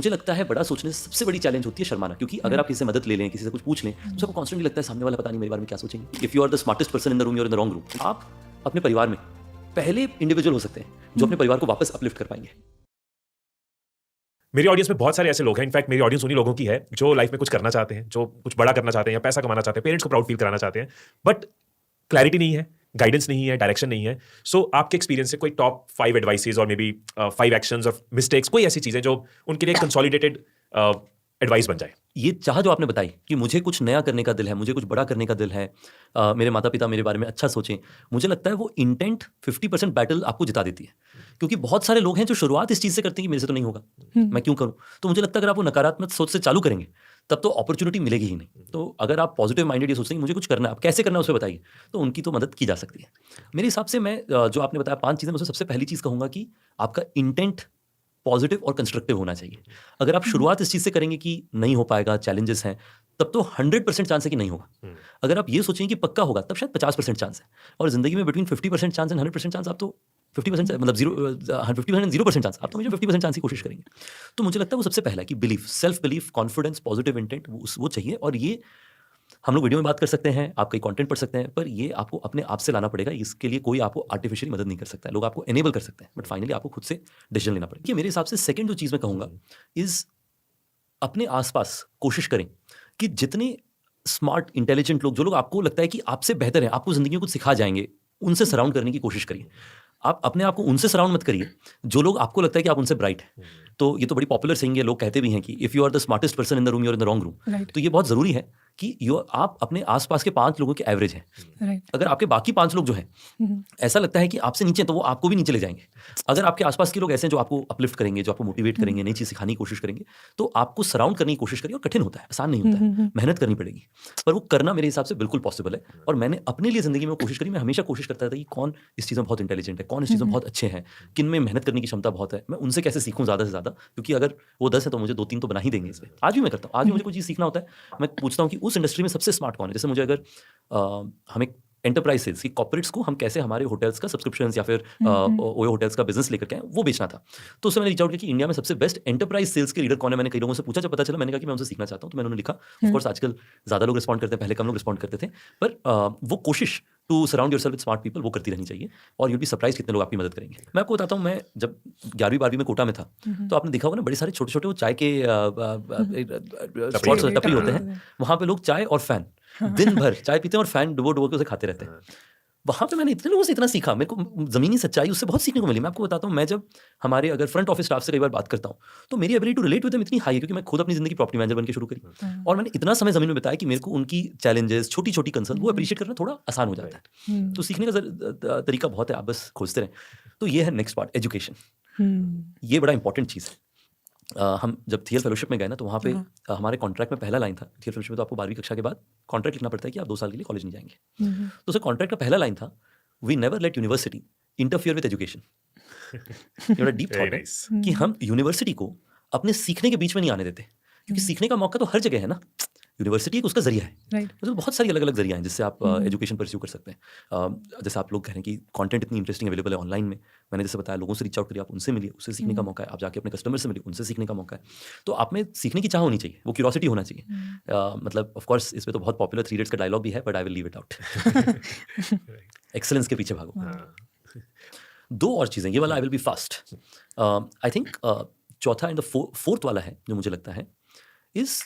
मुझे लगता है बड़ा सोचने से सबसे बड़ी चैलेंज होती है शर्माना, क्योंकि अगर आप किसी से मदद ले लें, किसी से कुछ पूछ लें, तो आपको कॉन्स्टेंटली लगता है सामने वाला पता नहीं मेरे बारे में क्या सोचेंगे। If you are the smartest person in the room, you are in the wrong room. आप अपने परिवार में पहले इंडिविजुअल हो सकते हैं जो अपने परिवार को वापस अपलिफ्ट कर पाएंगे। मेरी ऑडियंस में बहुत सारे ऐसे लोग हैं, इनफैक्ट मेरी ऑडियंस उन्हीं लोगों की है जो लाइफ में कुछ करना चाहते हैं, जो कुछ बड़ा करना चाहते हैं या पैसा कमाना चाहते हैं, पेरेंट्स को प्राउड फील कराना चाहते हैं, बट क्लैरिटी नहीं है, गाइडेंस नहीं है, डायरेक्शन नहीं है। सो आपके एक्सपीरियंस से कोई टॉप 5 एडवाइसेस और मे बी 5 एक्शंस और मिस्टेक्स, कोई ऐसी चीजें जो उनके लिए कंसोलिडेटेड एडवाइस बन जाए। ये चाह जो आपने बताई कि मुझे कुछ नया करने का दिल है, मुझे कुछ बड़ा करने का दिल है, मेरे माता पिता मेरे बारे में अच्छा सोचें, मुझे लगता है वो इंटेंट 50% बैटल आपको जिता देती है। क्योंकि बहुत सारे लोग हैं जो शुरुआत इस चीज़ से करते हैं कि मेरे से तो नहीं होगा, मैं क्यों करूं। तो मुझे लगता है अगर आप वो नकारात्मक सोच से चालू करेंगे तब तो अपॉर्चुनिटी मिलेगी ही नहीं। तो अगर आप पॉजिटिव माइंडेड ये सोचते हैं कि मुझे कुछ करना है, आप कैसे करना है उसे बताइए, तो उनकी तो मदद की जा सकती है। मेरे हिसाब से मैं जो आपने बताया 5 चीज़ें, मैं उसमें सबसे पहली चीज़ कहूँगा कि आपका इंटेंट पॉजिटिव और कंस्ट्रक्टिव होना चाहिए। अगर आप शुरुआत इस चीज़ से करेंगे कि नहीं हो पाएगा, चैलेंजेस हैं, तब तो 100% चांस है कि नहीं होगा। अगर आप ये सोचेंगे कि पक्का होगा, तब शायद 50% चांस है। और ज़िंदगी में बिटवीन 50% चांस एंड 100% चांस, आप तो 50% मतलब 50% एंड 0% चांस, आप तो हमेशा 50% चांस की कोशिश करेंगे। तो मुझे लगता है वो सबसे पहला है कि belief, self belief, confidence, positive intent, वो चाहिए। और ये हम लोग वीडियो में बात कर सकते हैं, आप कई कंटेंट पढ़ सकते हैं, पर ये आपको अपने आप से लाना पड़ेगा। इसके लिए कोई आपको आर्टिफिशियली मदद नहीं कर सकता है। लोग आपको एनेबल कर सकते हैं, बट फाइनली आपको खुद से डिसीजन लेना पड़ेगा। कि मेरे हिसाब से सेकंड जो चीज़ मैं कहूँगा इज़ अपने आसपास कोशिश करें कि जितने स्मार्ट इंटेलिजेंट लोग, जो लोग आपको लगता है कि आपसे बेहतर हैं, आपको ज़िंदगी में कुछ सिखा जाएंगे, उनसे सराउंड करने की कोशिश करिए। आप अपने आप को उनसे सराउंड मत करिए जो लोग आपको लगता है कि आप उनसे ब्राइट हैं। तो ये तो बड़ी पॉपुलर सेइंग है, लोग कहते भी हैं कि if you are the smartest person in the room, you are in the wrong room. तो ये बहुत ज़रूरी है कि आप अपने आसपास के 5 लोगों के एवरेज हैं। अगर आपके बाकी 5 लोग जो हैं ऐसा लगता है कि आपसे नीचे हैं, तो वो आपको भी नीचे ले जाएंगे। अगर आपके आसपास के लोग ऐसे हैं जो आपको अपलिफ्ट करेंगे, जो आपको मोटिवेट करेंगे, नई चीज़ सिखाने की कोशिश करेंगे, तो आपको सराउंड करने की कोशिश करिए। और कठिन होता है, आसान नहीं होता है, मेहनत करनी पड़ेगी, पर वो करना मेरे हिसाब से बिल्कुल पॉसिबल है। और मैंने अपने लिए ज़िंदगी में कोशिश करी। मैं हमेशा कोशिश करता था कि कौन इस चीज़ में बहुत इंटेलिजेंट है, कौन इस चीज़ में बहुत अच्छे हैं, किन में मेहनत करने की क्षमता बहुत है, मैं उनसे कैसे सीखूं ज़्यादा से ज़्यादा। क्योंकि अगर वो 10 है तो मुझे 2-3 तो बना ही देंगे। इसमें आज भी मैं करता हूँ। आज भी मुझे कोई चीज़ सीखना होता है, मैं पूछता हूँ कि उस इंडस्ट्री में सबसे स्मार्ट कौन है। जैसे मुझे अगर हमें एंटरप्राइज सेल्स की कॉर्पोरेट्स को हम कैसे हमारे होटल्स का सब्सक्रिप्शंस या फिर ओयो होटल्स का बिजनेस लेकर के आए, वो बेचना था। तो उससे मैंने रीच आउट किया कि इंडिया में सबसे बेस्ट एंटरप्राइज सेल्स के लीडर कौन है। मैंने कई लोगों से पूछा, जब पता चला, मैंने कहा कि मैं उनसे सीखना चाहता हूँ। तो मैंने उन्हें लिखा। ऑफ कोर्स आजकल ज़्यादा लोग रिस्पॉन्ड करते हैं, पहले कम लोग रिस्पॉन्ड करते थे, पर वो कोशिश to surround yourself with smart people वो करती रहनी चाहिए। और यूल बी सरप्राइज कितने लोग आपकी मदद करेंगे। मैं आपको बताता हूँ, मैं जब 11वीं-12वीं में कोटा में था, तो आपने देखा होगा ना, बड़े सारे छोटे-छोटे वो चाय के स्पॉट्स, टपरी होते हैं। वहाँ पे लोग चाय और फैन दिन भर चाय पीते हैं और फैन डुबो-डुबो के उसे खाते रहते हैं। वहाँ पे मैंने इतने लोगों से इतना सीखा, मेरे को ज़मीनी सच्चाई उससे बहुत सीखने को मिली। मैं आपको बताता हूँ, मैं जब हमारे अगर फ्रंट ऑफिस स्टाफ से कई बार बात करता हूँ, तो मेरी ability to relate with them इतनी हाई है, क्योंकि मैं खुद अपनी ज़िंदगी प्रॉपर्टी मैनेजर बन के शुरू करी। और मैंने इतना समय ज़मीन में बिताया कि मेरे को उनकी चैलेंजेस, छोटी-छोटी कंसर्न, वो अप्रिशिएट करना थोड़ा आसान हो जाता है। तो सीखने का तरीका बहुत है, आप बस खोजते रहें। तो ये है नेक्स्ट पार्ट, एजुकेशन। ये बड़ा इंपॉर्टेंट चीज़ है। हम जब थियल फेलोशिप में गए ना, तो वहाँ पे हमारे कॉन्ट्रैक्ट में पहला लाइन था। थियल फेलोशिप में तो आपको 12वीं कक्षा के बाद कॉन्ट्रैक्ट लिखना पड़ता है कि आप 2 साल के लिए कॉलेज नहीं जाएंगे। तो उस कॉन्ट्रैक्ट का पहला लाइन था, we never let university interfere with education. ये बड़ा डीप थॉट है कि हम यूनिवर्सिटी को अपने सीखने के बीच में नहीं आने देते, क्योंकि सीखने का मौका तो हर जगह है ना। यूनिवर्सिटी एक उसका जरिया है। मतलब बहुत सारी अलग अलग जरिया हैं जिससे आप एजुकेशन परस्यू कर सकते हैं। जैसे आप लोग कह रहे हैं कि कंटेंट इतनी इंटरेस्टिंग अवेलेबल है ऑनलाइन में, मैंने जैसे बताया, लोगों से रीच आउट करिए, आप उनसे मिलिए, उससे सीखने का मौका है। आप जाके अपने कस्टमर से मिलिए, उनसे सीखने का मौका है। तो आप में सीखने की चाह होनी चाहिए, वो क्यूरियोसिटी होना चाहिए। मतलब ऑफ कोर्स इसमें तो बहुत पॉपुलर 3 इडियट्स का डायलॉग भी है, but I will leave it out. Excellence के पीछे भागो। 2 और चीज़ें, ये वाला I will be fast. I think चौथा एंड फोर्थ वाला है जो मुझे लगता है इज़,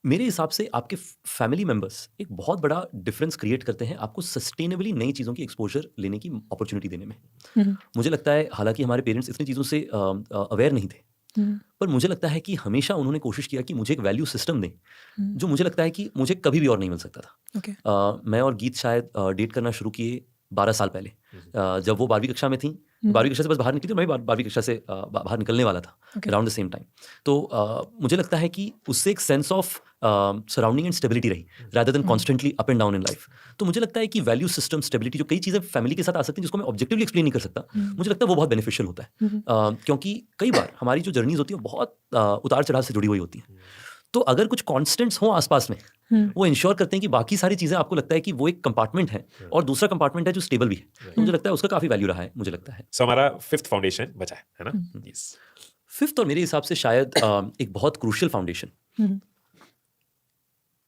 मेरे हिसाब से आपके फैमिली मेंबर्स एक बहुत बड़ा डिफरेंस क्रिएट करते हैं आपको सस्टेनेबली नई चीज़ों की एक्सपोजर लेने की अपॉर्चुनिटी देने में। मुझे लगता है, हालांकि हमारे पेरेंट्स इतनी चीज़ों से अवेयर नहीं थे, पर मुझे लगता है कि हमेशा उन्होंने कोशिश किया कि मुझे एक वैल्यू सिस्टम दें जो मुझे लगता है कि मुझे कभी भी और नहीं मिल सकता था। मैं और गीत शायद डेट करना शुरू किए 12 साल पहले, जब वो 12वीं कक्षा में थी। 12वीं कक्षा से बस बाहर निकली थी, मैं 12वीं कक्षा से बाहर निकलने वाला था अराउंड द सेम टाइम। तो मुझे लगता है कि उससे एक sense of surrounding and stability रही, rather than constantly up and down in life. तो मुझे लगता है कि वैल्यू सिस्टम, स्टेबिलिटी, जो कई चीज़ें फैमिली के साथ आ सकती हैं जिसको मैं ऑब्जेक्टिवली एक्सप्लेन नहीं कर सकता, मुझे लगता है वो बहुत बेनिफिशियल होता है। क्योंकि कई बार हमारी जो जर्नीज होती है वो बहुत उतार चढ़ाव से जुड़ी हुई होती है। तो अगर कुछ कॉन्स्टेंट्स हों आसपास में, वो इंश्योर करते हैं कि बाकी सारी चीज़ें, आपको लगता है कि वो एक कंपार्टमेंट है और दूसरा कंपार्टमेंट है जो स्टेबल भी है। तो मुझे लगता है उसका काफ़ी वैल्यू रहा है, मुझे लगता है। सो हमारा 5th फाउंडेशन बचा है ना? यस। फिफ्थ और मेरे हिसाब से शायद एक बहुत crucial foundation, hmm,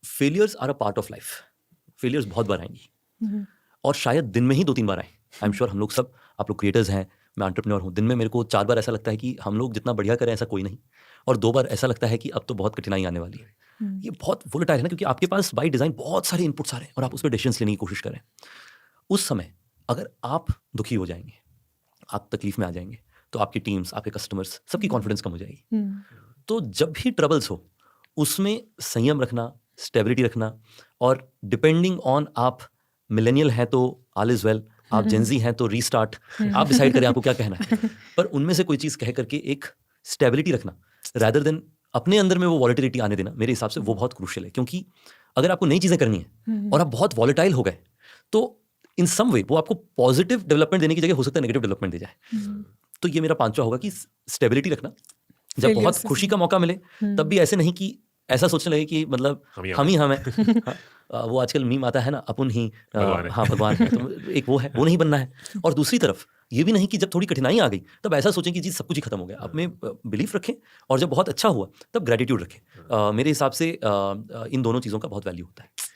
failures are a part of life. Failures बहुत बार आएंगी हम्म, और शायद दिन में ही 2-3 बार आए। आई एम श्योर हम लोग सब, आप लोग क्रिएटर्स हैं, मैं एंटरप्रेन्योर हूँ, दिन में मेरे को 4 बार ऐसा लगता है कि हम लोग जितना बढ़िया करें ऐसा कोई नहीं, और 2 बार ऐसा लगता है कि अब तो बहुत कठिनाई आने वाली है। हम्म, ये बहुत वोलेटाइल है ना, क्योंकि आपके पास बाय डिज़ाइन बहुत सारे इनपुट्स आ रहे हैं और आप उस पर डिसीजंस लेने की कोशिश करें। उस समय अगर आप दुखी हो जाएंगे, आप तकलीफ में आ जाएंगे, तो आपकी टीम्स, आपके कस्टमर्स, सबकी कॉन्फिडेंस कम हो जाएगी। हम्म, तो जब भी ट्रबल्स हो उसमें संयम रखना, स्टेबिलिटी रखना, और डिपेंडिंग ऑन आप मिलेनियल हैं तो ऑल इज वेल, आप जेंजी हैं तो रीस्टार्ट, आप डिसाइड करें आपको क्या कहना है, पर उनमें से कोई चीज़ कह करके एक स्टेबिलिटी रखना रादर देन अपने अंदर में वो वॉलेटिलिटी आने देना, मेरे हिसाब से वो बहुत क्रूशियल है। क्योंकि अगर आपको नई चीज़ें करनी है और आप बहुत वॉलेटाइल हो गए, तो इन सम वे वो आपको पॉजिटिव डेवलपमेंट देने की जगह हो सकता है नेगेटिव डेवलपमेंट दे जाए। तो ये मेरा पांचवा होगा कि स्टेबिलिटी रखना। जब Failure बहुत से खुशी का मौका मिले तब भी ऐसे नहीं कि ऐसा सोचने लगे कि मतलब हम ही हम हैं। हाँ, वो आजकल मीम आता है ना, अपन ही भगवान है। हाँ भगवान है, तो एक वो है, वो नहीं बनना है। और दूसरी तरफ ये भी नहीं कि जब थोड़ी कठिनाई आ गई तब ऐसा सोचें कि जी सब कुछ ही खत्म हो गया। आप में बिलीफ रखें, और जब बहुत अच्छा हुआ तब ग्रेटिट्यूड रखें। मेरे हिसाब से इन दोनों चीज़ों का बहुत वैल्यू होता है।